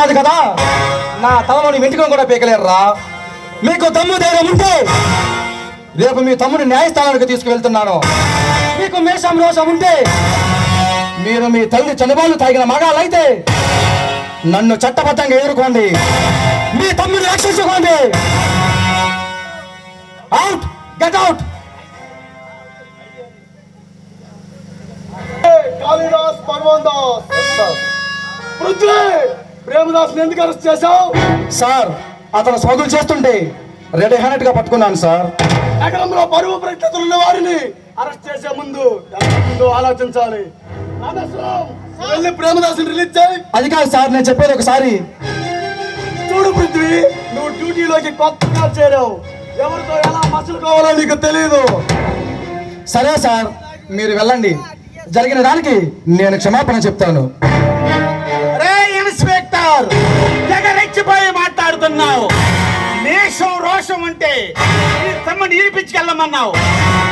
కాదు కదా, నా తలలోని వెంట్రుకను కూడా పీకలేరురా. మీకు దమ్ము ధైర్యం ఉంటే రేపు మీ తమ్ముని న్యాయస్థానానికి తీసుకువెళ్తున్నాను. మీకు మేషం రోషం ఉంటే మీరు మీ తల్లి చనిపోలు తాగిన మగాళ్ళైతే నన్ను చట్టబద్ధంగా ఎదుర్కోండి, మీ తమ్ముని రక్షించుకోండి. Out, get out. Kalidas Bhagwan Das Prithvi Premdas ఎందుకు అరెస్ట్ చేశావు? సార్, అతను సోదులు చేస్తుంటే రెడీ హ్యాండెడ్ గా పట్టుకున్నాను సార్. నగరంలో పరువు ప్రఖ్యాతులు ఉన్న వారిని అరెస్ట్ చేసే ముందు ఆలోచించాలి. వెళ్ళి ప్రేమదాసుని రిలీజ్ చేయి. అది కాదు సార్, నేను చెప్పేది ఒకసారి. చూడు పృథ్వీ, నువ్వు డ్యూటీలోకి కొత్తగా చేరావు, ఎవరితో ఎలా మసులుకోవాలో నీకు తెలియదు. సరే సార్, మీరు వెళ్ళండి. జరిగిన దానికి నేను క్షమాపణ చెప్తాను. ఇన్స్పెక్టర్, తెగరెచ్చిపోయి మాట్లాడుతున్నావు. నేషం రోషం ఉంటే నీ తమ్ముని ఈపించుకెళ్ళమన్నావు.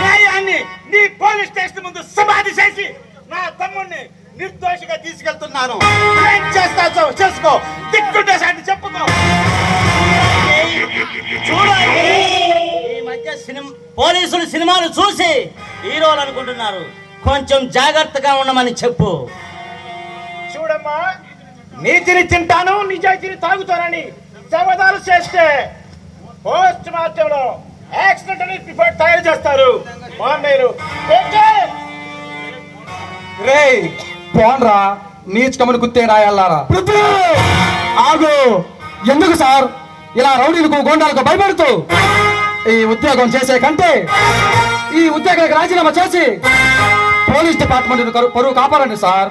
న్యాయాన్ని నీ పోలీస్ స్టేషన్ ముందు సమాధి చేసి నా తమ్ముడిని నిర్దోషిగా తీసుకెళ్తున్నాను. ఏం చేస్తావు చేసుకో, దిక్కుంటే సాటి చెప్పుకో. చూడండి, ఈ మధ్య పోలీసులు సినిమాలు చూసి హీరోలు అనుకుంటున్నారు. కొంచెం జాగ్రత్తగా ఉండమని చెప్పు. చూడమ్మా, నీతిని తింటాను నిజాయితీని తాగుతానని శపథాలు చేస్తే పోస్ట్ మార్టం లో యాక్సిడెంట్ అని రిపోర్ట్ తయారు చేస్తారు. మీరు రే పోన్రా, నీచుకమని గుర్తే రాయాలారా. పృథ్వీ ఆగు. ఎందుకు సార్ ఇలా రౌడీలకు గోండాలకు భయపడుతూ ఈ ఉద్యోగం చేసే కంటే ఈ ఉద్యోగానికి రాజీనామా చేసి పోలీస్ డిపార్ట్మెంట్ పరువు కాపాడండి సార్.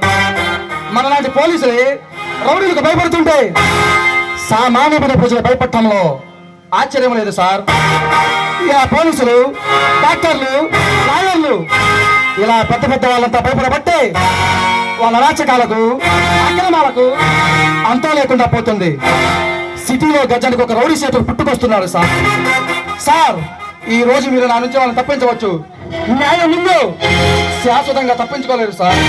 మనలాంటి పోలీసులే రౌడీలకు భయపడుతుంటే సామాన్య ప్రజలు భయపడటంలో ఆశ్చర్యం లేదు సార్. ఇలా పోలీసులు, డాక్టర్లు, లాయర్లు ఇలా పెద్ద పెద్ద వాళ్ళంతా భయపడబట్టే వాళ్ళ అరాచకాలకు, అక్రమాలకు అంతా లేకుండా పోతుంది. సిటీలో గజ్జానికి ఒక రౌడీ షీటర్ పుట్టుకొస్తున్నాడు సార్. సార్, ఈ రోజు మీరు నా నుంచి వాళ్ళని తప్పించవచ్చు, న్యాయం ముందు శాశ్వతంగా తప్పించుకోలేరు సార్.